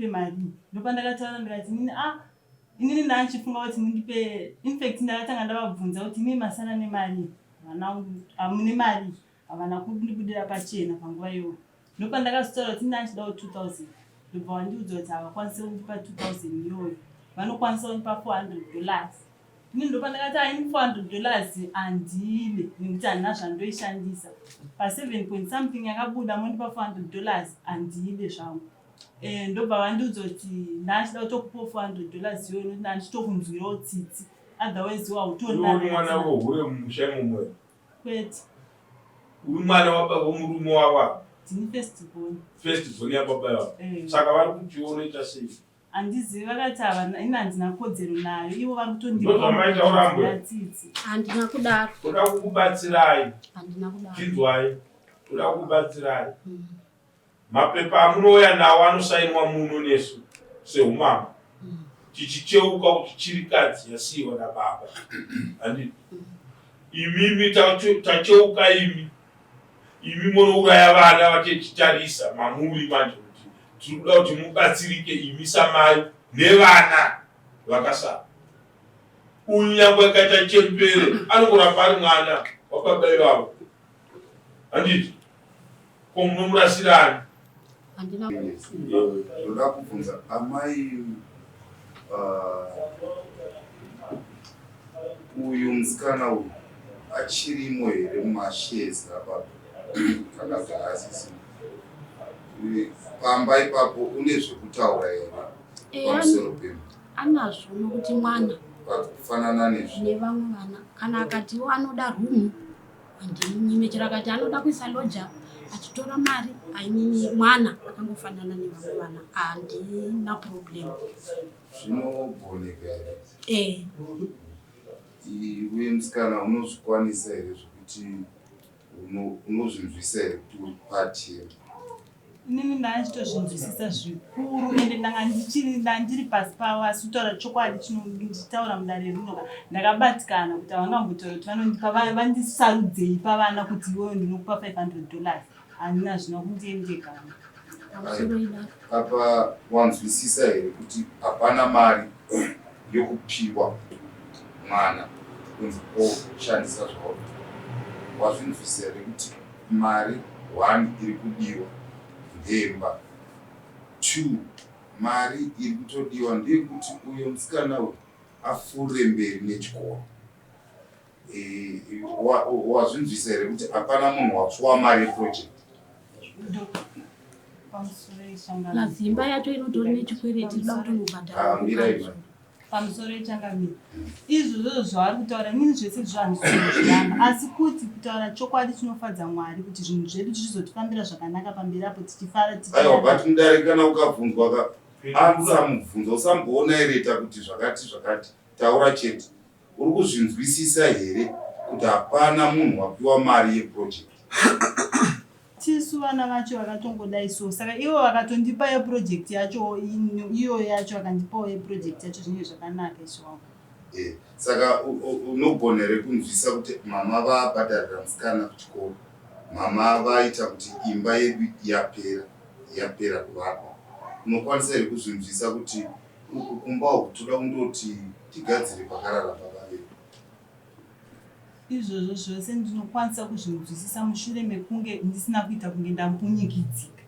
mundipe mari. Ndopandakataura ndikati inini ndanchifunga kuti mundipe, in fact ndakatanga ndavabvunza kuti mimi masana nemari hamune mari, havana kundibudira pachena panguva iyoyo. Ndopandakazitaura kuti ndanchidawo 2000. Ndobva wandiudza kuti havakwanisi kundipa 2000 iyoyo, vanokwanisa kundipa $400. Ini ndopandakati ini $400 handile nekuti handina zvandoishandisa. Pa 7 point something yakabuda mondipa $400 handile zvangu. Ndobva vandiudza kuti ndachida kutokupa $400 iyoyo nokuti ndandichitokunzwirawo tsitsi. Otherwise wautonda. Mwana wohure mumusha mumwe. Kwete. Uri mwana womurume wava. Ndini first born. First born yababa yavo. Saka vari kuchiona ita sei. Handizivi vakati ina handina kodzero nayo, ivo vari kutondipa tsitsi. Handina kudaro. Toda kukubatsirai. Handina kudaro. Chinzwai. Toda kukubatsirai. Mapepa amunouya nawo anosainwa muno nesu seumama. Chichicheuka kuti chirikadzi yasiiwa nababa. Handiti. Imimi tacheuka imi. Imi munouraya vana vachitarisa mamuri manje kuti tirikuda kuti mubatsirike imi samai nevana vakasara. Uyu nyangwe akaita chembere anongoramba ari mwana wababa ivavo. Handiti. Ko munomurasirani. Ndoda kubvunza amai uyu musikana uyu achirimo here mumashezi apa kana kuti asisi pamba ipapo une zvekutaura here pamusoro pemba? Anazvo nokuti mwana kufanana nezvo nevamwe vana kana akatiwo anoda rumu handimunyimechera akati anoda kuisa loja achitora mari ainini mwana akangofanana nevamwe vana handina problem. Zvinogoneka here? Iwe musikana unozvikwanisa here zvokuti unozvinzwisa here kuti uri pati here? Inini ndachitozvinzwisisa zvikuru ende ndiri pasi pavo, asi kutaura chokwadi ndichitaura mudare rinoka ndakabatikana kuti havangambotaura kuti vanondipa vandisarudzei pavana kuti iweyo ndinokupa $500. Handina zvino kundiendekana. Apa wanzwisisa here kuti hapana mari yokupiwa mwana kunzi oshandisa zvavo? Wazvinzwisisa here kuti mari 1 iri kudiwa ndemba, 2 mari iri kutodiwa ndeyekuti uyo musikana uyu afure mberi nechikoro? Wazvinzwisisa here kuti hapana munhu wapfuwa mari yeproject? Lazimba yacho inotori nechikwereti inoda kutonobhadhara. Pamusoro yechangamiri izvozvo zvavari kutaura inini zvese zvandisinozviramba, asi kuti kutaura chokwadi chinofadza Mwari kuti zvinhu zvedu zvizotifambira zvakanaka pamberi apo tichifara. Aiwa, but mudare kana ukabvunzwa ansa mubvunzo usamboona ireta kuti zvakati taura chete. Uri kuzvinzwisisa here kuti hapana munhu wapiwa mari yeproject? Tisu vana vacho vakatongodai so, saka ivo vakatondipa yeproject yacho iyo yacho vakandipawo yeproject yacho zvinenge zvakanaka iswawo. Saka unogona here kunzwisisa kuti mama vabhadharira musikana kuchikoro, mama vaita kuti imba yedu yapera kuvakwa. Unokwanisa here kuzvinzwisisa kuti kumba uku toda kundoti tigadzire pakarara baba vedu? Izvozvo zvose ndinokwanisa kuzvinzwisisa mushure mekunge ndisina kuita kunge ndambunyikidzika.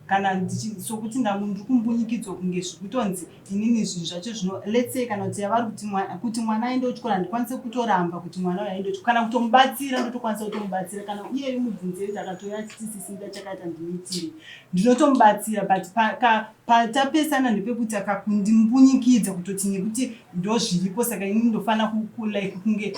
Kana sokuti ndiri kumbunyikidzwa kunge zvikutonzi inini zvinhu zvacho zvino let's say kana kuti yavari kuti mwana aende kuchikora ndikwanise kutoramba kuti mwana uyu aende kuchikora, kana kutomubatsira ndotokwanisa kutomubatsira, kana iye mubvunze kuti akatouya achitisisinga chakaita ndinoitire ndinotomubatsira, but patapesana ndepekuti akakundimbunyikidzwa kutoti nekuti ndozviripo saka inini ndofana like kunge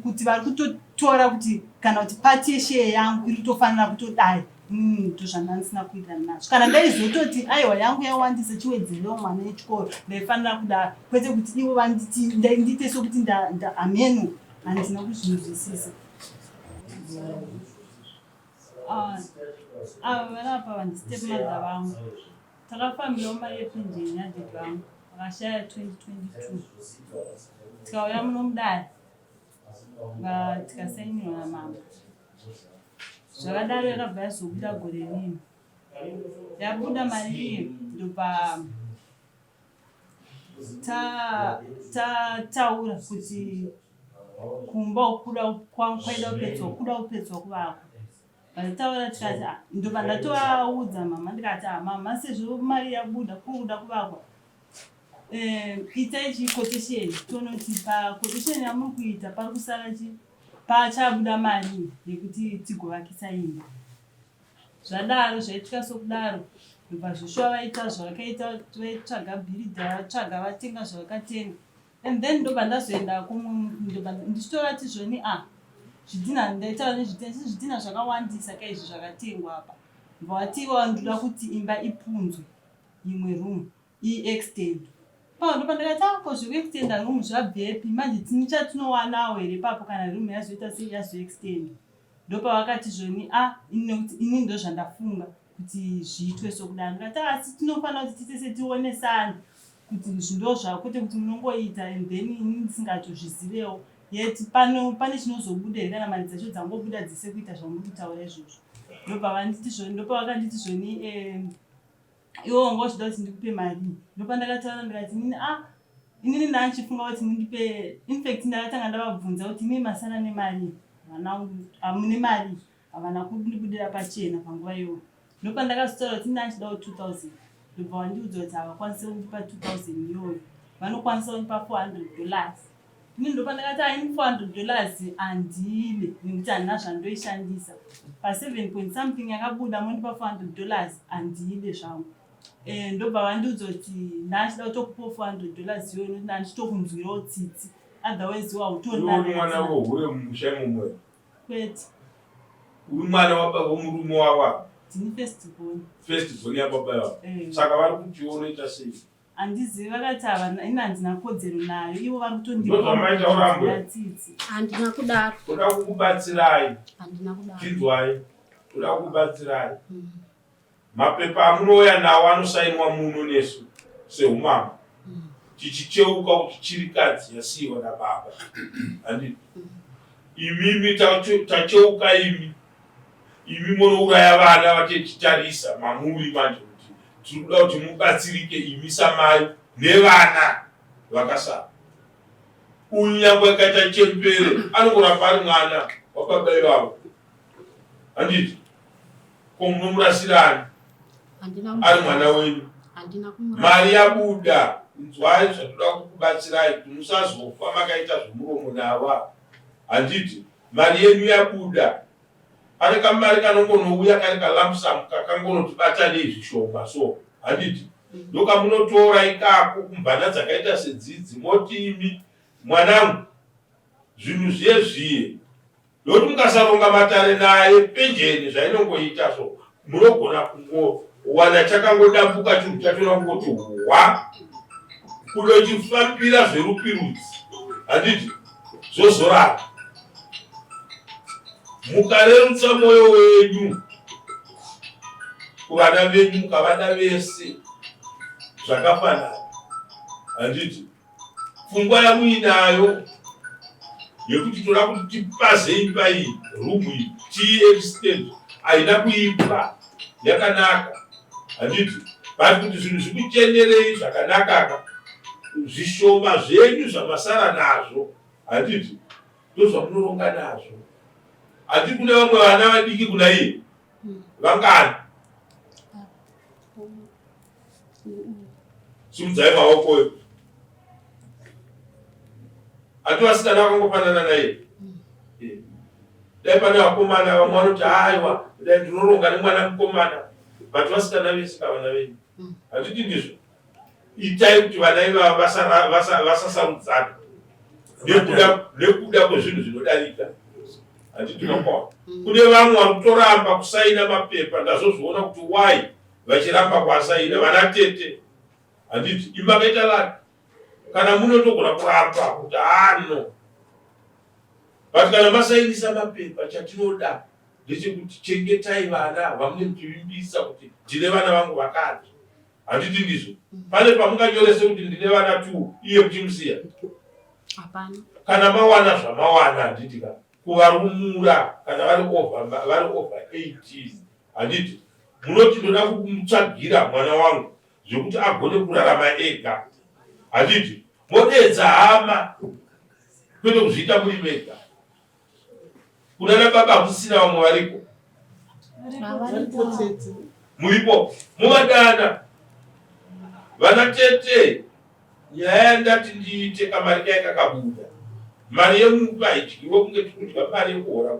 kuti vari kutotora kuti kana kuti pati yeshe yangu iri kutofanira kutodai. Ndozvandandisina kuita nazvo. Kana ndaizototi aiwa yangu yawandisa chiwedzerewo mwana wechikoro ndaifanira kudaro, kwete kuti ivo ndiite sokuti ameno handina kuzvinzwisisa. Ava vana apa vandistepmother vangu takafambirawo mari yepenjeni yadhedhi vangu vakashaya 2022 tikauya muno mudare tikasainirwa namama. Zvakadaro yakabva yazobuda gore rimwe yabuda mari ndopa taura kuti kumba ukuda kwaida upedzwa kuvakwa. Taura tikati ndopa ndatoaudza mama ndikati mama sezvo mari yabuda kuda kuvakwa itai quotation tono kuti quotation yamuri kuita pari kusara pachabuda mari yekuti tigovakisa imba. Zvadaro zvaitika sokudaro ndobva Joshua vaita zvavakaita, vaitsvaga bhiridha, vatsvaga vatenga zvavakatenga, and then ndobva ndazoenda ndobva ndichitorati zvoni zvidhina ndaitaura nezvidhina zvakawandisa kaizvi zvakatengwa apa, ndobva ndoda kuti imba ipunzwe imwe room extend. Ndopa ndakati ko zvekuextenda room zvabvepi manje tini chatinowanawo here papo kana room yazoita sei yazoextend. Ndopa vakati zvoni ini ndo zvandafunga kuti zviitwe sokudaro. Ndikati asi tinofanira kuti titese tionesana kuti zvindo zvako kwete kuti munongoita and then ini ndisingatozvizivewo yeti pane chinozobuda here kana mari dzacho dzangobuda dzise kuita zvamuri kutaura izvozvo. Ndopa vakanditi zvoni iwo ngochida kuti ndikupe mari. Ndopa ndakataura ndikati inini ndanchifunga kuti mundipe, in fact ndakatanga ndavabvunza kuti imi masana nemari hamune mari, havana kundibudira pachena panguva iyoyo. Ndopa ndakazotaura kuti ndanchidawo 2000. Ndobva vandiudza kuti havakwanisi kundipa 2000 iyoyo, vanokwanisa kundipa $400. Ini ndopa ndakati ini $400 handile nekuti handina zvandoishandisa. Pa 7 point something yakabuda mondipa $400 handile zvangu. Ndobva vandiudza kuti ndachida kutokupa $400 iyoyo nokuti ndandichitokunzwirawo tsitsi, otherwise wautonani mwana wohure mumusha mumwe kwete uri mwana womurume wava ndini first born yababa yavo. Saka vari kuchiona sei? Handizivi, vakati ini handina kodzero nayo, ivo vari Ndozvamaita urambwe. Handina kudaro. Toda kukubatsirai. Handina kudaro. Chinzwai. Toda kukubatsirai. Mapepa amunouya nawo anosainwa muno nesu seumama. Chichicheuka kuti chirikadzi yasiyiwa nababa. Handiti. Imimi tacheuka imi munouraya vana vachitarisa mamuri manje kuti tiri kuda kuti mubatsirike imi samai nevana vakasara. Uyu nyangwe akaita chembere anongoramba ari mwana wababa ivavo. Handiti. Ko munomurasirani ari mwana wenyu. Mari yabuda. Nzwai zvatoda kukubatsirai kuti musazofa makaita zvomuromo nava. Handiti. Mari yenyu yabuda. Pane kamari kanongonouya kari kalamsamu kakangonotibata nezvishoma so. Handiti. Ndokamunotora ikako kumbana dzakaita sedzidzi moti imi mwanangu zvinhu zviye nokuti mukasaronga matare naye penjeni zvainongoita so munogona kungowana chakangodambuka chinhu chatona kungoti kudochifambira zverupirudzi. Handiti. Zvozorara. Mukarerutsa mwoyo wenyu kuvana venyu mukavada vese zvakafanana. Handiti. Pfungwa yamuinayo yekuti toda kuti tipaze imba iyi rumu iyi tiextend haina kuipa yakanaka. Handiti. Bati kuti zvinhu zvikuchenerei zvakanaka zvishoma zvenyu zvamasara nazvo. Handiti. Ndozvamunoronga nazvo. Hati kune vamwe vana vadiki kuna iye vangani. Simudzai maoko. Hati vasikana vakangofanana naye. Dai pane vakomana vamwe vanoti aiwa dai ndinoronga nemwana mukomana, but vasikana vese kavana venyu. Hatiti ndizvo. Itai kuti vana ivava vasasarudzana nekuda kwezvinhu zvinodarika. Handiti nokona. Kune vamwe vakutoramba kusaina mapepa, ndazozviona kuti why vachiramba kwasaina vana tete. Handiti. Imba kaita lani. Kana munotogona kuramba kuti no. But kana masainisa mapepa chatinoda ndechekuti chengetai vana vamwe muchivimbisa kuti ndine vana vangu vakati. Handiti ndizvo. Pane pamunganyorese kuti ndine vana 2 iye muchimusiya. Hapana. Kana mawana zvamawana handiti kana kuvarumura kana vari over 18. Handiti. munoti ndoda kumutsvagira mwana wangu zvekuti agone kurarama ega. Handiti modedza hama kwete kuzviita muri mega. Kunana baba kusina vamwe variko? Muripo muvadana vana tete. Nyaya ndati ndiite kamari kai kakabuda, mari yemupa haidyiwe kunge tikudya mari yekuhora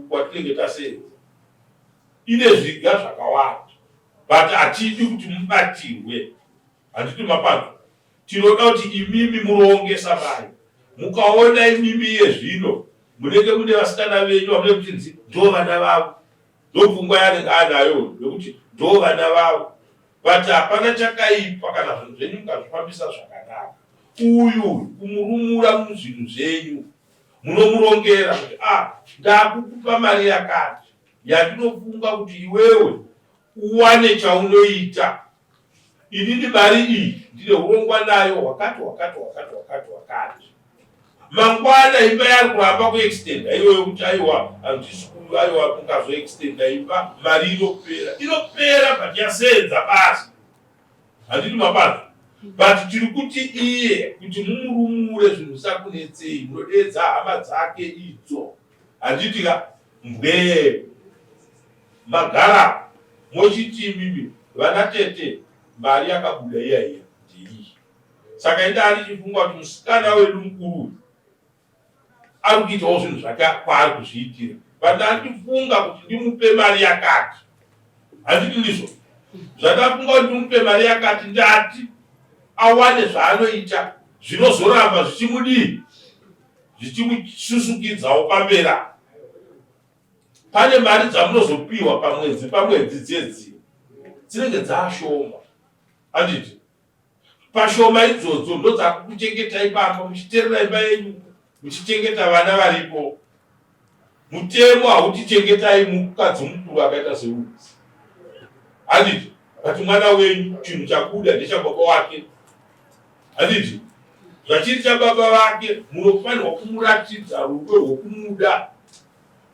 kwatinenge tasenza. Ine zviga zvakawanda, but hatidi kuti mubatirwe. Handiti mapanzo, tinoda kuti imimi muroongesa mari. Mukaona imimi yezvino munenge mune vasikana venyu vamune kuti ndo vana vavo, ndo pfungwa yanenge anayo yokuti ndo vana vavo. But hapana chakaipa kana zvinhu zvenyu mukazvifambisa zvakanaka. Uyu kumurumura muzvinhu zvenyu, munomurongera kuti ndakukupa mari yakati yatinofunga kuti iwewe uwane chaunoita. Inini mari iyi ndine urongwa nayo wakati. Mangwana imba yari kuramba kuextenda iyoyo kuti aiwa handisikuyu aiwa mukazoextenda imba mari inopera but yasenza basi. Handiti mabasa, but tiri kuti iye kuti mumurumure zvinhu zvisakunetsei, munodedza hama dzake idzo. Handiti mbwe magara mochiti mimi vana tete mari yakabuda iyaiya ndii. Saka indani chifunga kuti musikana wedu mukuru ari kuitawo zvinhu zvake kwaari kuzviitira, but ndandifunga kuti ndimupe mari yakati. Handiti ndizvo zvatafunga kuti ndimupe mari yakati, ndati awane zvaanoita zvinozoramba zvichimudii, zvichimususukidzawo pambera. Pane mari dzamunozopiwa pamwedzi dzedzi dzinenge dzashoma. Handiti pashoma idzodzo ndo dzakuchengetai pamba, muchiterera imba yenyu, muchichengeta vana varipo. Mutemo hautichengetai mukadzi mukuru akaita seuyu. Handiti kuti mwana wenyu chinhu chakuda ndechababa wake. Handiti zvachiri chababa vake munofanirwa kumuratidza rudo rwokumuda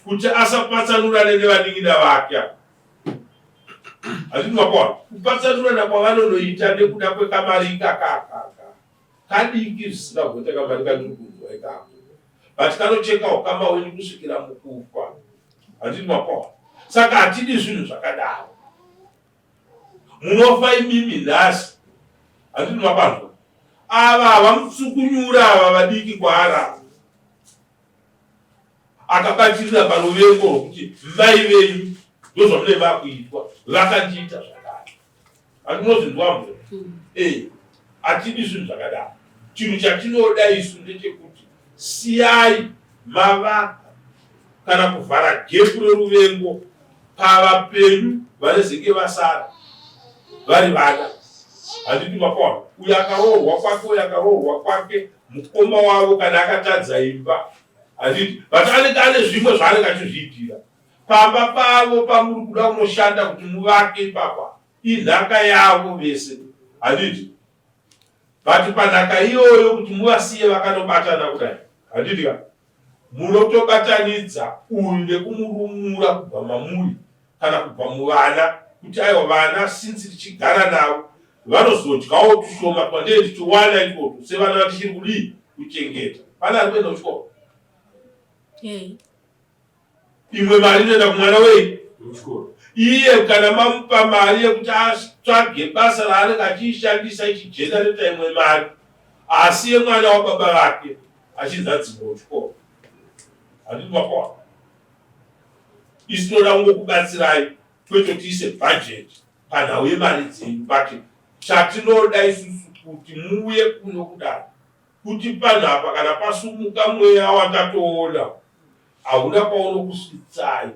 kuti asapatsanurane nevaning'ina vake. Handiti makwana kupatsanurana kwavanonoita nekuda kwekamari kadiki zvisina kuita kamari kanurukundwa ikako, but kanocheka ukama wenyu kusvikira mukufa. Handiti makwana. Saka hatidi zvinhu zvakadaro. Munofa imimi nhasi. Handiti mapanzwa. Ava havamutsukunyura ava vadiki kwaara. Akabatirira paruvengo rwokuti mai venyu ndozvamune vakuitwa, vakandiita zvakare. Handinozvindwa mwe. Hatidi zvinhu zvakadaro. Chinhu chatinoda isu ndechekuti siyai mavaka kana kuvhara gepu reruvengo pava penyu vanezenge vasara vari vana. Handiti makwana. Uyu akaroorwa kwake, uyu akaroorwa kwake, mukoma wavo kana akatadza imba. Handiti but anenge ane zvimwe zvaanenge achizviitira pamba pavo pamuri kuda kunoshanda kuti muvake ipapa inhaka yavo vese. Handiti but panhaka iyoyo kuti muvasiye vakanobatana kudai. Handiti munotobatanidza uyu nekumurumura kubva mamuri kana kubva muvana kuti aiwa vana since tichigara navo vanozodyawo tushoma twandee tichiwana ikoto sevana vatichiri kudii kuchengeta. Pana ari kuenda kuchikoro. Imwe mari inoenda kumwana wei kuchikoro. Iye kana mamupa mari yekuti atsvage basa raanenge achiishandisa ichijenereta imwe mari, asiye mwana wababa vake achizadzimwa kuchikoro. Handiti makwana. Isi tinoda kungokubatsirai kwete tiise bhajeti panhau yemari dzenyu, but chatinoda isusu kuti muuye kuno kudaro kuti panhapa kana pasumuka mweya watatoona hauna paunokusvitsai,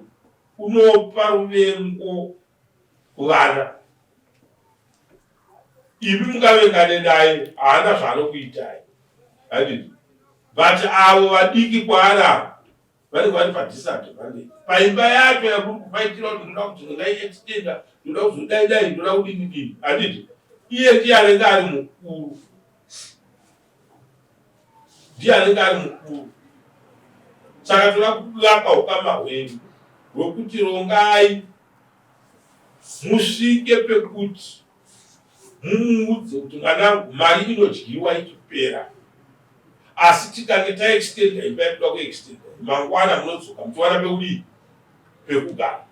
unopa ruvengo kuvana. Ivi mungavengane naye haana zvaanokuitai. Handiti but avo vadiki kwaana vanenge vari padisadvantage paimba yacho yakuri kufaitira kuti ndoda kuti ndingaiextenda, ndoda kuzodaidai, ndoda kudini. Handiti iye ndiye anenge ari mukuru, ndiye anenge ari mukuru. Saka toda kuvaka ukama hwenyu hwekuti rongai musvike pekuti mumuudze kuti mwanangu mari inodyiwa ichipera, asi tikange taextenda imba yekuda kuextenda mangwana munodzoka muchiwana pekudii pekugara.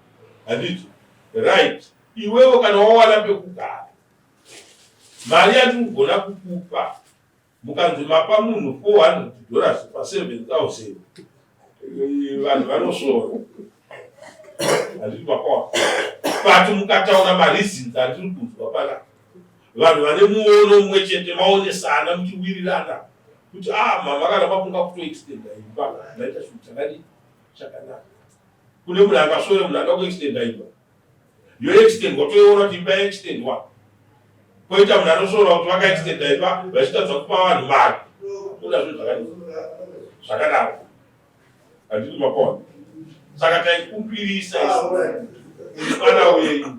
Handiti right? Iwewo kana wawana pekugara, mari yatinogona kukupa mukanzi mapa munhu $400 pa 7,000 vanhu vanosora. Handiti makwa pati mukataura mareasons andiri kunzwa panapa, vanhu vane muono mumwe chete maonesana muchiwirirana kuti mama vakaramba kunga kutoextenda imba naita zvinhu chakadii chakanaka. Kune munhu angasore munhu anga kuextenda imba yoextendwa toiona kuti imba yaextendwa, koita munhu anosora kuti vakaextenda imba vachitadza kupa vanhu mari. Kuna zvinhu zvakanaka. Handiti makona. Saka taikumbirisa mwana wenyu,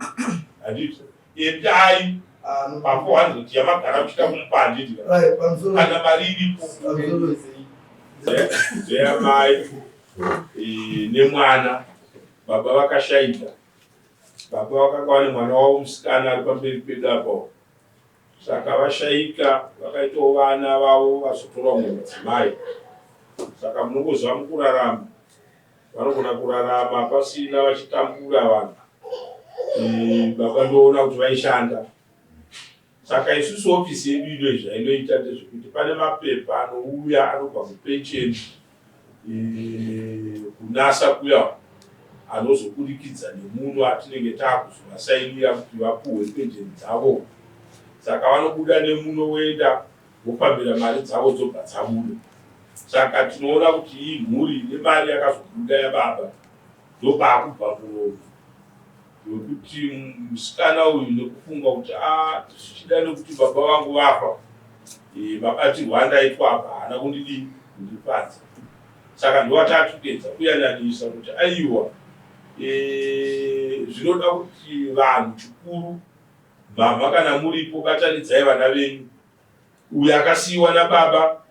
handiti endai pa 400 yamagara muchita kumupande kana mari iripo dzeyamai nemwana. Baba vakashaida, baba vakanga ne mwana wavo musikana ari pamberi pedu apo, saka vashaika vakaitawo vana vavo vazotora mumwe mudzimai. Saka munongoziva mukurarama vanogona kurarama pasina vachitambura vanhu. Baba ndoona kuti vaishanda. Saka isusu ofisi yedu ino zvainoita ndezvekuti pane mapepa anouya anobva kupensheni kunasa kuya anozoburikidza nemunhu atinenge takuzovasainira kuti vapuhwe pensheni dzavo. Saka vanobuda nemuno woenda vopambira mari dzavo dzobva dzabuda. Saka tinoona kuti iyi mhuri nemari yakazobuda yababa ndobakubva muromo yokuti musikana uyu nekufunga kuti tichida nekuti baba vangu vafa mabatirwa andaitwa apa haana kundipadza. Saka ndowatatupedza kuyananisa kuti aiwa zvinoda kuti vanhu chikuru mama kana muripo batanidzai vana venyu. Uyu akasiyiwa nababa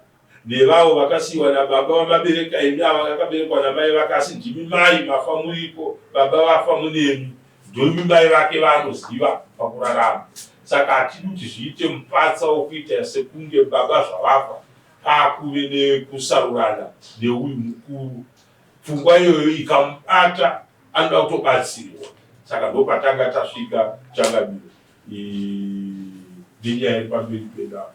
nevavo vakasiyiwa nababa vamabereka imi, ava vakaberekwa namai vakasi ndimi mai mafa muripo, baba vafa munemi, ndoimi mai vake vanoziva pakurarama. Saka hatidi kuti zviite mupatsa wokuita sekunge baba zvavafa akuve nekusarurana neuyu mukuru. Pfungwa iyoyo ikamubata anoda kutobatsirwa. Saka ndopatanga tasvika changamiro nenyaya iri pamberi pedu apa.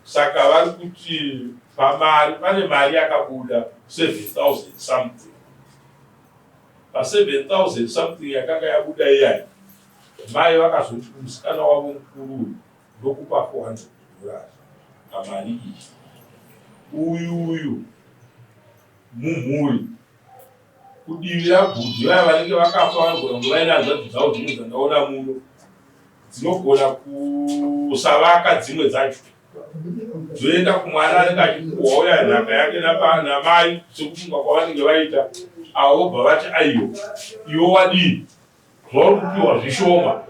Saka vari kuti pamari pane mari yakabuda 7,000 something. Pa 7,000 something yakanga yabuda iyai, mai vakazoti kumusikana wavo mukuru ndokupa $400 pamari iyi. Uyu mumhuri kudivi rabhudhi vaya vanenge vakafa vanogona kuva inazvadzi dzavo dzimwe dzandaona muno dzinogona kusavaka dzimwe dzacho dzoenda kumwana anenge achikuwa uya nhaka yake namai sekufunga kwavanenge vaita. Avo vobva vati aiyo iwo wadii zvauri kupiwa zvishoma,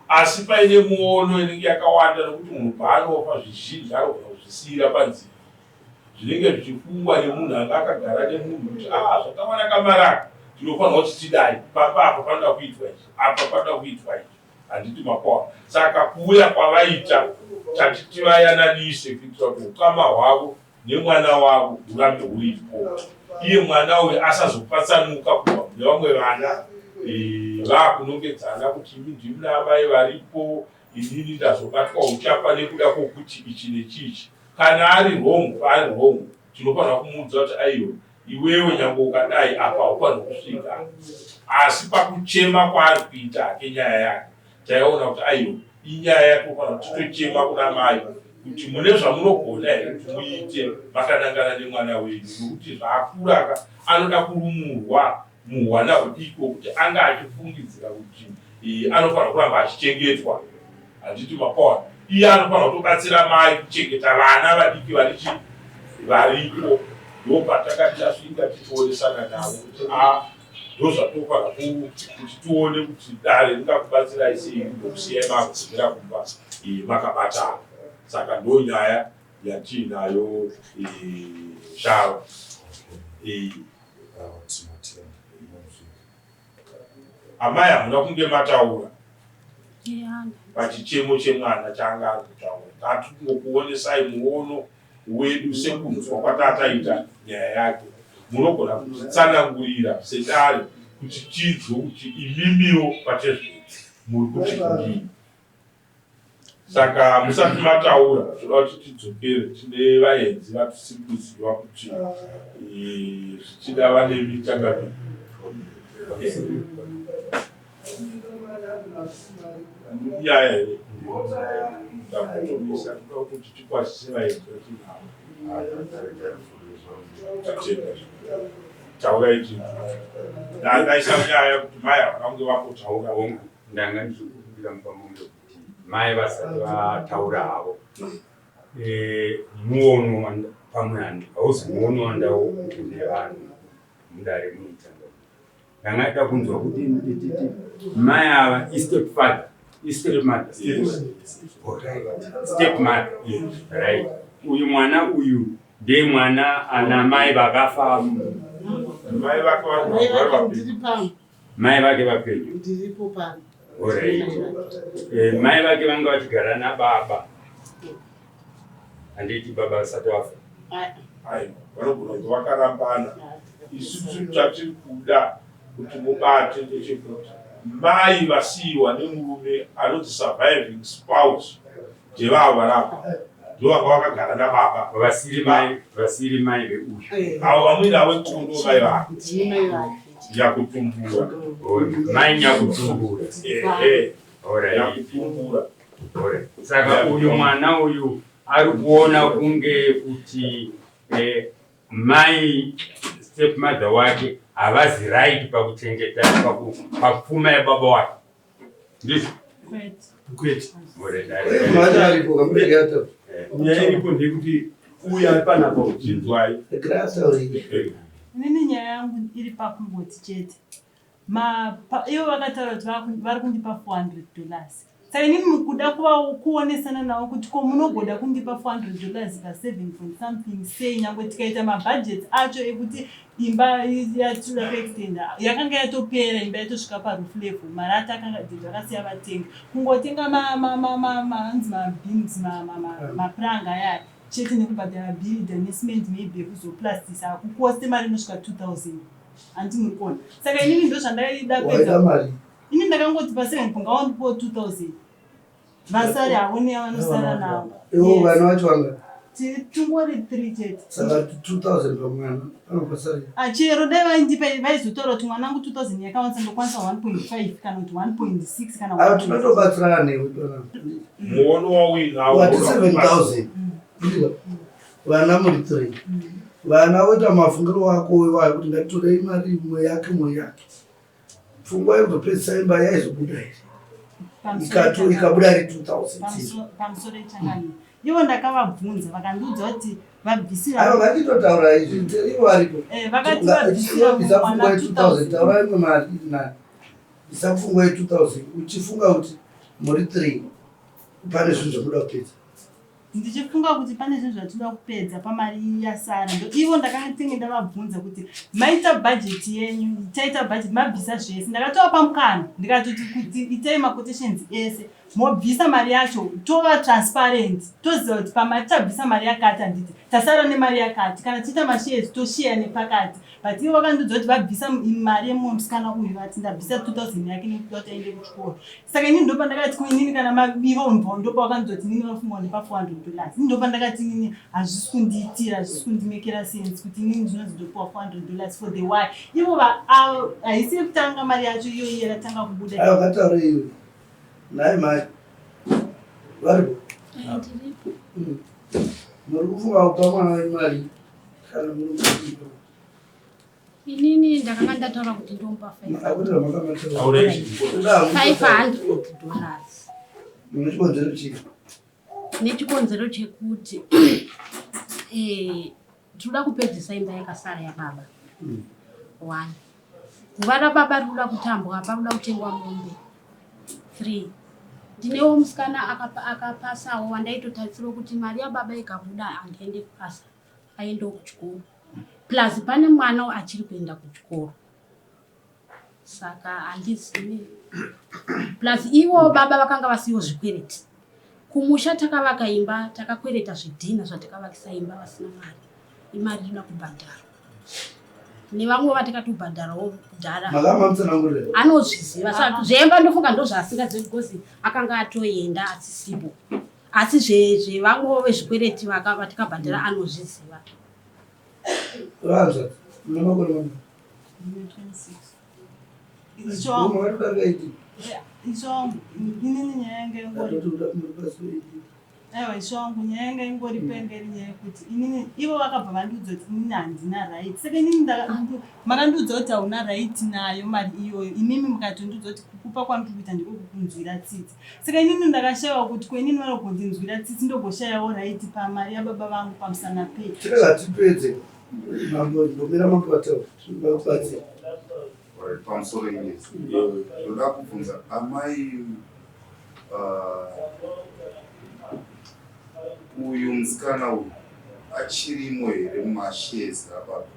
asi paine muono inenge yakawanda nokuti munhu paanofa zvizhinji anogona kuzvisiyira panzira zvinenge zvichifungwa nemunhu anga akagara nemunhu kuti zvakawanaka maraka tinofanira kuti tidai papa apa panoda kuitwa izvi apa panoda kuitwa izvi. Handiti makwa. Saka kuuya kwavaita tatiti vayananise kuitira kuti ukama hwavo nemwana wavo hurambe huripo. Iye mwana uyu asazopatsanuka kubva kune vamwe vana vakunongedzana kuti imi ndimi navamai varipo, inini ndazobatwa uchapa nekuda kwokuti ichi nechichi. Kana ari wrong paari wrong, tinofanira kumuudza kuti aiyo iwewe nyange ukadai apa haufaniri kusvika. Asi pakuchema kwaari kuita hake nyaya yake taiona kuti aiyo inyaya yatofanira kuti tochema kuna mai kuti mune zvamunogona here kuti muite makanangana nemwana wenyu, nokuti zvaakura anoda kurumurwa muhwana hudiko kuti anga achifungidzira kuti anofanira kuramba achichengetwa. Handiti makona. Iye anofanira kutobatsira mai kuchengeta vana vadiki varipo. Ndopatakati tasvika tichionesana navo kuti ndozvatofanira kuti tione kuti dare ringakubatsirai sei ndokusiyai makudzimira kumba makabatana. Saka ndo nyaya yatinayo shawa amai hamuna kunge mataura pachichemo chemwana changa ari kutaura. Ngatikungokuonesai muono wedu sekunzwa kwatataita nyaya yake. Munogona kutsanangurira sedare kuti tidzwe kuti imimiwo pachezvo muri kuti kudii. Saka musati mataura toda kuti tidzokere tine vaenzi vatisiri kuziva kuti zvichida vane mitangavi. Nyaya here ndakutomisa toda kuti tikwasise vaenzi vatinavo. Taurai chinhu ndaisa nyaya kuti mai vakange vakotaura hongu ndanga ndichikumbira mupamundo kuti mai vasati vataura havo muono pamwe hauzi muono wandawo kuti nevanhu mudare muitanga. Ndanga ida kunzwa kuti mai ava istepfather istepmother stepmother right. Uyu mwana uyu ndiye mwana ana mai vakafa. Mai vake vapedyo. Mai vake vanga vachigara nababa. Handiti baba vasati vafa. Vanogona vakarambana. Isusu chatiri kuda kuti mubate ndechekuti mai vasiyiwa nemurume anoti surviving spouse ndevavo varapa ndovanga vakagara nababa vasiri mai veuyu avo vamwini avekondo mai vake yakutumbura mai nyakutumbura yakutumbura. Saka uyu mwana uyu ari kuona kunge kuti mai stepmother wake havazi right pakuchengeta papfuma yababa wake. Ndizvo kwete mwana alipo kamureketa nyaya iripo ndekuti uyu ari panapa uchinzwai inini nyaya yangu iri pakungoti chete ivo vakataura kuti vari kundipa $400. Saka inini mukuda kuonesana navo kuti ko munogona kundipa $400 pa7 point something sei nyangwe tikaita mabudget acho ekuti imba yatula kuextenda yakanga yatopera imba yatosvika paroof level marata akanga dzakasiya vatenga kungotenga hanzi mabeams mapranga yaya chete nekubhadhara builder necement maybe ekuzoplastisa akukoste mari inosvika 2000 handi muri kuona. Saka inini ndo zvandakaida kuedza ini ndakangoti pa7 pungawandipo 2000 vasari haone vanosara navo. Ivo vana vacho vanga tungori 3 chete saka 2000 pamwana anopasari chero dai vaindipa vaizotaura kuti mwana wangu 2000 yakawanisa ndokwanisa 1.5 kana kuti 1.6 kana ava tinotobatsirana newe muono wati 7000 vana muri 3 vana voita mafungiro wako wewayo kuti ngatitorei mari imwe yake pfungwa yekuzopedzisa imba yaizobuda here ikabuda ri 2000 pamusoro echangani ivo ndakavabvunza vakandiudza kuti vabvisira vatitotaura izvi ivo varipo vakati vabvisira pfungwa ye2000 taura imwe mari isa pfungwa ye2000 uchifunga kuti muri 3 pane zvinhu zvokuda kupedza. Ndichifunga kuti pane zvinhu zvatoda kupedza pamari yasara ivo ndakatenge ndavabvunza kuti maita budget yenyu taita budget mabvisa zvese ndakatova mukana ndikatoti kuti itai maquotations ese mobvisa mari yacho tova transparent toziva kuti pamari tabvisa mari yakati handiti tasara nemari yakati kana tiita mashares toshiya nepakati but ivo vakandiudza kuti vabvisa mari yemusikana uyu vati ndabvisa 2000 yake nekuti kuti aende kuchikoro. Saka inini ndopa ndakati kuinini kana mabivo mbo ndopa vakandiudza kuti nini vafunga ndipa $400 ndopa ndakati nini hazvisi kundiitira hazvisi kundimekera sense kuti nini zvinozotopiwa $400 for the why ivo haisi yekutanga mari yacho iyoyi yakatanga kubuda vakataura iwe naye mai varipo muri kufunga kupa mwana wemari kana muri inini ndakanga ndataura kuti ndomba $500 nechikonzero chekuti tinoda kupedzisa imba yakasara yababa 1 kuva rababa rinoda kutambwa apa ruda kutengwa mombe 3 Ndinewo musikana akapasawo wandaitotarisira kuti mari yababa ikabuda handiende kupasa aendewo kuchikoro plus pane mwana achiri kuenda kuchikoro saka handizivi plus ivo baba vakanga vasiyo zvikwereti kumusha takavaka imba takakwereta zvidhina zvatakavakisa imba vasina mari imari ina kubhadhara nevamwe vatakatobhadharawo kudhara anozviziva saka zvemba ndofunga ndozvaasingazivi because akanga atoenda asisipo asi zvevamwewo vezvikwereti vatakabhadhara anozviziva. Aiwa ishongu nyaya yanga ingori pemberi nyaya yekuti inini ivo vakabva vandiudza kuti inini handina right saka inini makandiudza kuti hauna right nayo mari iyoyo imimi mukatondiudza kuti kukupa kwandiri kuita ndiko kukunzwira tsitsi saka inini ndakashayiwa kuti kwenini vanogondinzwira tsitsi ndogoshayawo right pamari yababa vangu pamusana pei tiregatipedze ndomira mambatawo zvibakubatsira pamusoro inezi ndoda kubvunza amai uyu musikana uyu achirimo here mumashezi apapa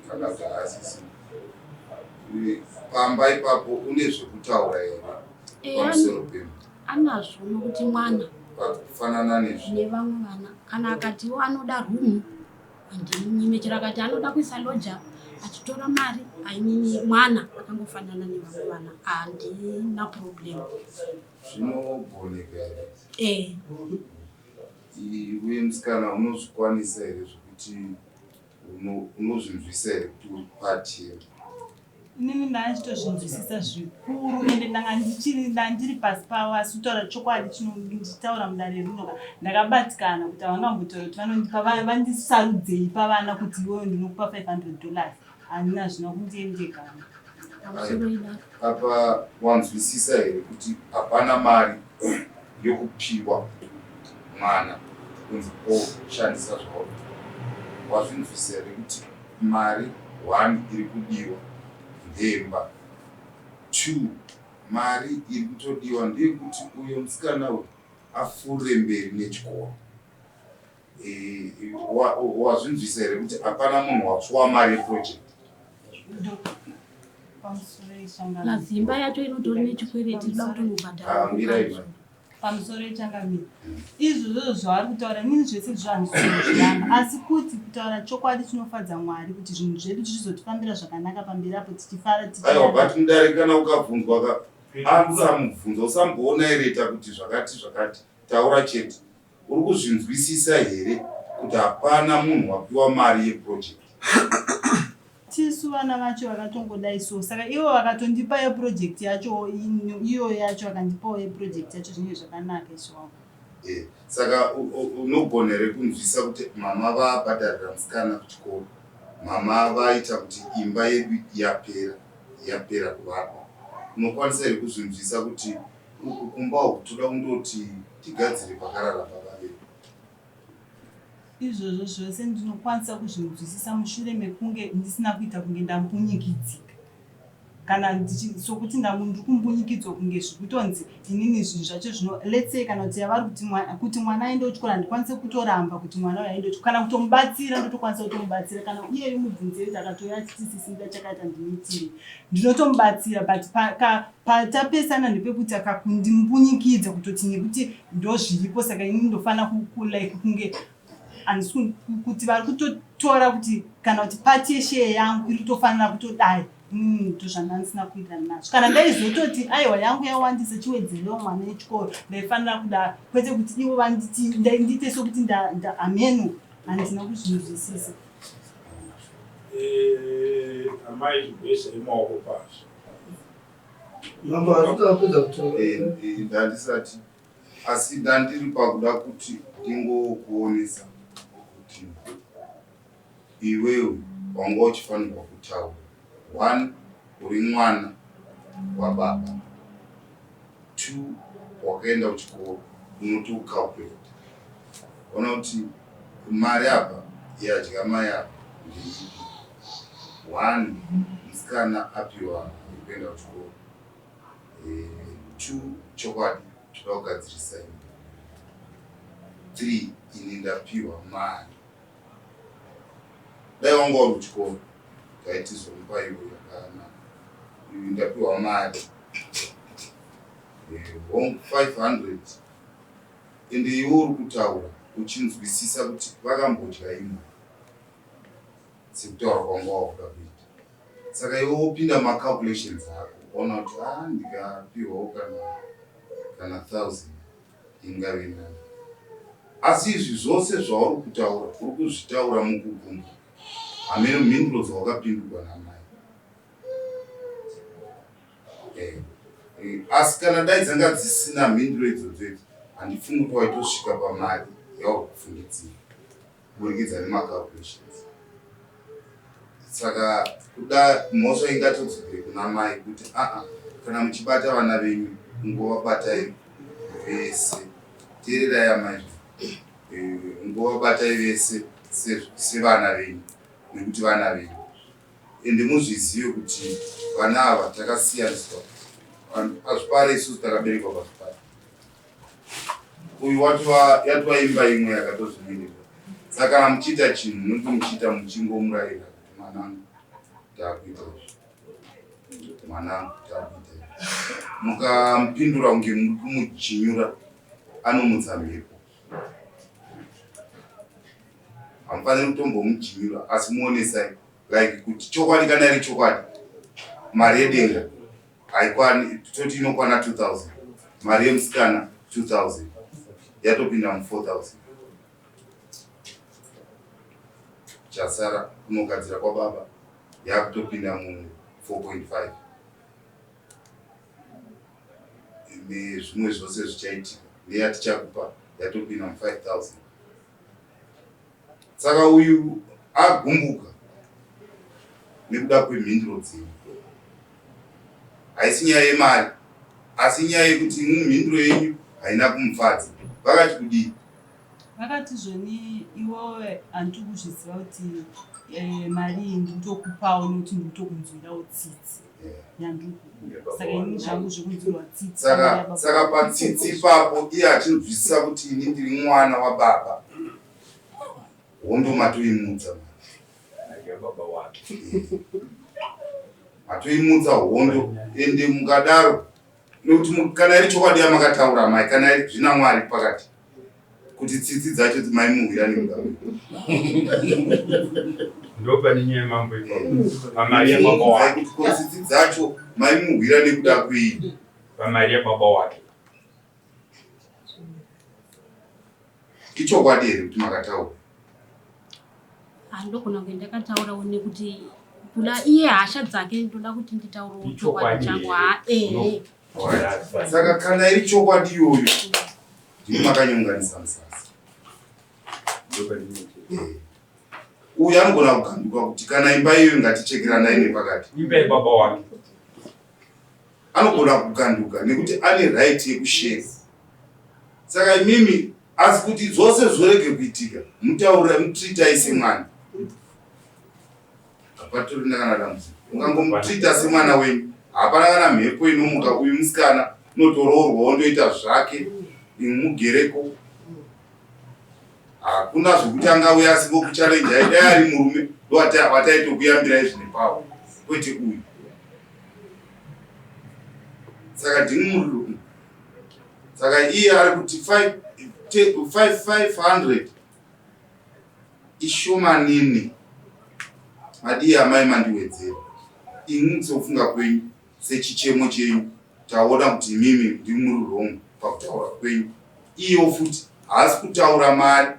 kana kuti haasisi pamba ipapo une zvekutaura here pamusoro pemba anazvo nokuti mwana kufanana nezvo nevamwe vana kana akatiwo anoda rumu handimunyimechera akati anoda kuisa loja achitora mari ainini mwana akangofanana nevamwe vana handina problem zvinogoneka here iwe musikana unozvikwanisa here zvekuti unozvinzwisa here kuti uri pati here inini ndachitozvinzwisisa zvikuru ende ndanga ndiri pasi pavo asi kutaura chokwadi chinonditaura mudare rinoka ndakabatikana kuti havangambotaura kuti vanondipa vandisarudzei pavana kuti iweyo ndinokupa $500 handina zvina kundiendekana apa wanzwisisa here kuti hapana mari yokupiwa mwana kunzi oshandisa zvavo wazvinzwisisa here kuti mari 1 iri kudiwa ndemba 2 mari iri kutodiwa ndeyekuti uyo musikana uyu afure mberi nechikoro wazvinzwisisa here kuti hapana munhu watswa mari yeproject lazimba yacho inotori nechikwereti ida kutonobhadhara pamusoro yechangamiri izvozvo zvavari kutaura nini zvese zvahandizozviramba asi kuti kutaura chokwadi chinofadza Mwari kuti zvinhu zvedu zvizotifambira zvakanaka pamberi apo tichifara aiwa but mudare kana ukabvunzwa anza mubvunza usamboona ireta kuti zvakati taura chete uri kuzvinzwisisa here kuti hapana munhu wapiwa mari yeproject tisu vana vacho vakatongodai so saka ivo vakatondipa yeproject yacho iyo yacho vakandipawo yeproject yacho zvinenge zvakanaka izvavo saka unogona here kunzwisisa kuti mama vabhadharira musikana kuchikoro mama vaita kuti imba yedu yapera kuvakwa unokwanisa here kuzvinzwisisa kuti kumba uku toda kundoti tigadzire pakarara baba vedu izvozvo zvose ndinokwanisa kuzvinzwisisa mushure mekunge ndisina kuita kunge ndambunyikidzika kana sokuti ndiri kumbunyikidzwa kunge zvikutonzi inini zvinhu zvacho zvino let's say kana kuti yavari kuti mwana aende kuchikora ndikwanise kutoramba kuti mwana uyo aende kana kutomubatsira ndotokwanisa kutomubatsira kana iye mubvunze kuti akatoya achitisisinda chakaita ndinoitire ndinotomubatsira but patapesana ndepekuti akakundimbunyikidzwa kutoti nekuti ndozviripo saka inini ndofanira like kunge handisi kuti vari kutotora kuti kana kuti pati yesheya yangu iri kutofanira kutodai tozvandandisina kuita nazvo kana ndaizototi aiwa yangu yawandisa chiwedzerewo mwana wechikoro ndaifanira kudaro kwete kuti ivo vandiite sokuti ameno handina kuzvinzwisisa amai zvibvese imaoko pasi ndandisati asi ndandiri pakuda kuti ndingokuonesa kuti iwewe wanga uchifanirwa kutaura 1 uri mwana wababa 2 wakaenda kuchikoro unoti ukalkuleta ona kuti mari apa yadya mai apa ndeipi 1 musikana apiwa kuenda kuchikoro 2 chokwadi toda kugadzirisa imba. 3 ini ndapiwa mari. Dai wanga uri kuchikoro taitizomupa iwe yakanaka. Ndapiwa mari 500 ende iwe uri kutaura uchinzwisisa kuti vakambodya imwe sekutaura kwanga wakuda kuita. Saka iwe wopinda macalculations ako ona kuti ndikapiwawo kana 1000 ingave nani. Asi izvi zvose zvauri kutaura uri kuzvitaura mukugumba, hamene mhinduro dzawakapindurwa namai. Asi kana dai dzanga dzisina mhinduro idzodzo handifungi kuti waitosvika pamari yauri kufungidzira kuburikidza nemacalculations. Saka kuda mhosva ingatodzokere kuna mai kuti kana muchibata vana venyu ngovabatai vese. Teererai amai, ngovabatai vese sevana venyu nekuti vana venyu. Ende muzvizive kuti vana ava takasiyaniswa pazvipare, isusu takaberekwa pazvipare. Uyu yatova imba imwe yakatozvimirira. Saka kana muchiita chinhu munoti muchiita muchingomurayira kuti mwanangu takuita izvi, mwanangu takuita izvi. Mukamupindura kunge muri kumuchinyura, anomutsa mhepo. Hamufaniri kutombomuchinyura asi muonesai like kuti chokwadi kana iri chokwadi. Mari yedenga haikwani, toti inokwana 2000, mari yemusikana 2000, yatopinda mu4000. Chasara kunogadzira kwababa yakutopinda mu4.5. Nezvimwe zvose zvichaitika neyatichakupa yatopinda mu5000. Saka uyu agumbuka nekuda kwemhinduro dzenyu. Haisi nyaya yemari, asi nyaya yekuti mhinduro yenyu haina kumufadza. Vakati kudii? Vakati zvoni iwewe handiri kuzviziva kuti mari iyi ndinotokupawo nokuti ndinotokunzwirawo tsitsi yanduku. Saka ini zvangu zvokunzwirwa tsitsi. Saka patsitsi ipapo iye achinzwisisa kuti ini ndiri mwana wababa, hondo matoimutsa matoimutsa hondo. Ende mukadaro nokuti kana iri chokwadi yamakataura mai, kana zvina Mwari pakati kuti tsitsi dzacho maimuhwira nekuda ndopane nyaya mambo pamari yababa wake. Tsitsi dzacho maimuhwira nekuda kwei? Pamari yababa wake. Ichokwadi here kuti makataura? Handogona kunge ndakataurawo nekuti kula iye hasha dzake ndoda kuti nditaurawo chokwadi changu. Saka kana iri chokwadi iyoyo ndiri makanyonganisa musasa. Uyu anogona kuganduka kuti kana imba iyoyo ngatichekeranai nepakati. Imba yababa wake. Anogona kuganduka nekuti ane right yekusheka. Saka imimi asi kuti zvose zvorege kuitika, mutaura mutritai semwana. Apatorina kana dambudziko. Ungangomutrita semwana wenyu. Hapana kana mhepo inomuka. Uyu musikana unotoroorwa ondoita zvake, mugereko. Hakuna zvokuti angauya asingokuchalenjai. Dai ari murume wataitokuyambirai zvine pavo, kwete uyu. Saka ndimururu. Saka iye ari kuti 500 ishomanini. Madii amai mandiwedzera. Imi mutsofunga kwenyu sechichemo chenyu taona kuti mimi ndiri muri wrong pakutaura kwenyu. Iyo futi haasi kutaura mari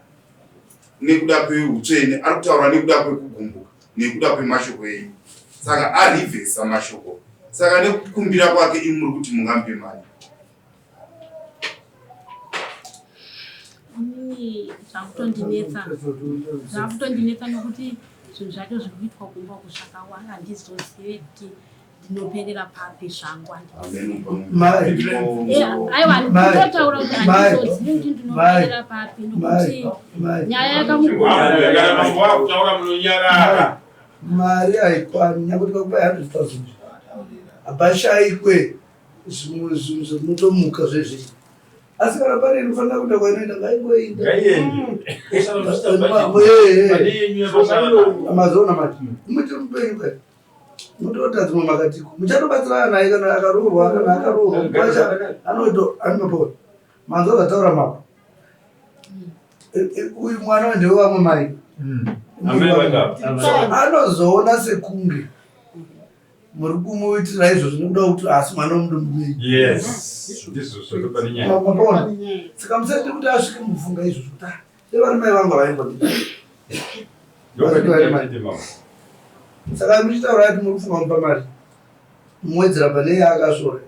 nekuda kweutsvene, ari kutaura nekuda kwekugumbuka nekuda kwemashoko enyu. Saka arivhesa mashoko. Saka nekukumbira kwake imi muri kuti mungambe mari. Zvakutondinetsa nokuti zvinhu zvacho zviri kuitwa kumba kuzvakawanda handizozive kuti ndinoperera papi zvangu. Aiwa ndinotaura kuti handizozive kuti ndinoperera papi nokuti nyaya yakamutaura munonyarara. Mari haikwani nyakuti kwakupa 100,000 hapashayikwe zvimwe zvinhu zvinotomuka zvezvi. Asi kana pane inofanira kuenda kwainoenda ngaingoenda. Ngaiende. Amazona mati. Muti mupenyu kai. Mutota dzimwe makatiko. Muchatobatsirana naye kana akaroorwa kana akaroorwa. Kwacha anopona. Manzo zataura mapa. Uyu mwana ndiwe wamwe mai. Anozoona sekunge muri kumuitira izvo zvinoda kuti asi mwana womudumbuei. Yes. Ndizvo zvakapane nyaya. Mapona. Saka musati kuti asvike mufunga izvo kuti vari mai vangu vaimboda. Saka muchitaura kuti muri kufunga mupa mari. Muwedzera pane yaakasvora.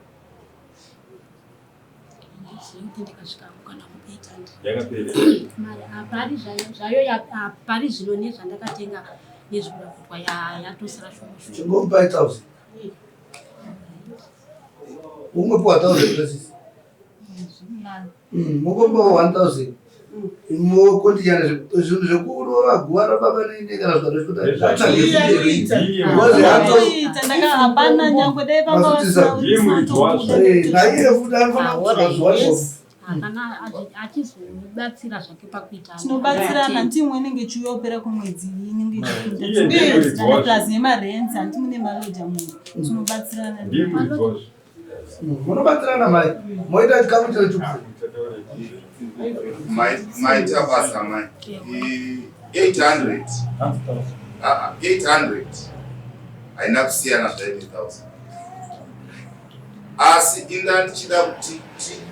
Pari zvino nezvandakatenga nezvikuda kutwa yatosara shoma. Chingomupa 1000. Ungopiwa 1000 places. Mungombawo 1000. Imokondiana zvinhu zvekurova guara baba nene kana hapana nyangwe dai naiye futi anofanira kutsvaka zviwanikwa. Achizobatsira zvake pakuita. Tinobatsirana ndimwe inenge chiopera kumwedzi inenge plus nemarenzi handi mune maloja munhu. Tinobatsirana. Munobatsirana mai. Moita chikamu chechupu. Maita basa mai. 800 haina kusiyana zvaine 1000. Asi inda ndichida kuti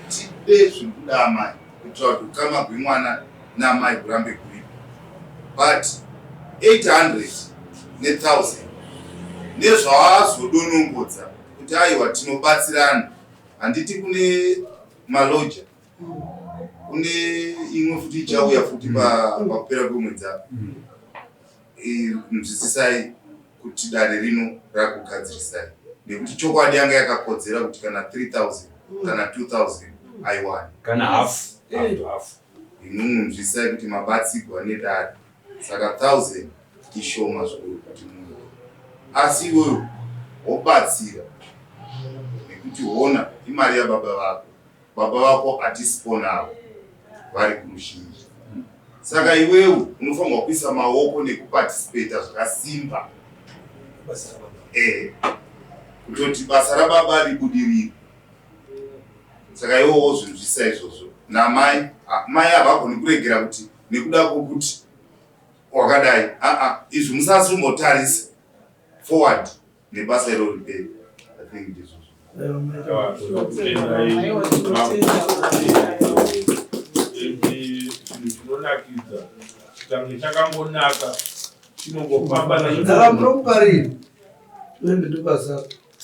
tide zvikuda mai kuitira kuti ukamagwi mwana namai kurambe kuripo. But 800 ne1000 nezvaazodonongodza kuti aiwa tinobatsirana. Handiti kune maloja kune imwe futi ichauya futi pakupera kwemwedzi apa. Nzwisisai kuti dare rino rakugadzirisai nekuti chokwadi yanga yakakodzera kuti kana 3000 kana 2000 aiwana kana half. Nzwisisai kuti mabatsirwa nedare saka 1000 ishoma zvikuru kuti munhu asi iwewe wobatsira nekuti wona imari yababa vako. Baba vako hatisiponawo vari kurushinji. Saka iwewe unofanirwa kuisa maoko nekupatisipeta zvakasimba kutoti basa rababa ribudirire. Saka iwewo zvinzwisa izvozvo namai. Mai havagoni kuregera kuti nekuda kwokuti wakadai izvi musazombotarisa forward nebasa iro riperi. I think it is chinonakidza chitange chakambonaka chinongofamba namunomupariri uende tobasa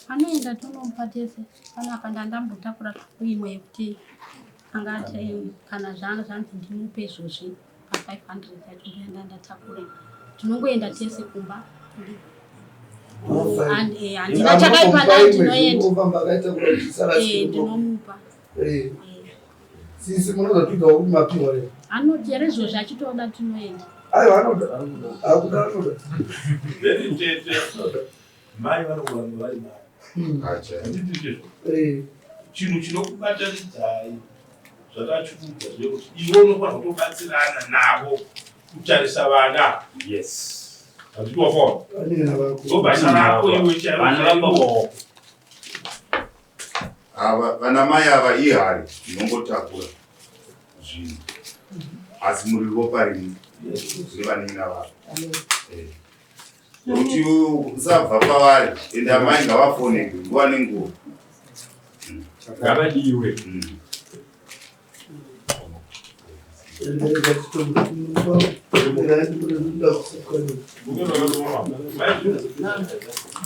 anoenda tonomupa tese panapa ndandambotakura imwe yekuti angati kana zvanga zvanzi ndimupe izvozvi pa500 yacho ndoenda ndatakura tinongoenda tese kumba. Handina chakaipada ndinoenda ndinomupa. Sisi munozopindawo kumapiwa leo. Anoti ere izvozvi achitoda tinoenda. Aiwa anoda. Akuda anoda. Very tete. Mai vanogoramba vari mai. Acha. Chinhu chinokubatanidzai zvakachukuka zvekuti iwe unofanira kutobatsirana navo kutarisa vana. Yes. Handitofawo. Basa rako iwe chaivo. Vana mai ava ihari inongotakura zvinhu asi muri ropa rimwe rivanina vavo. Kuti usabva pavari enda mai ngavafoneke nguva nenguva. Ngavadiwe. Gracias.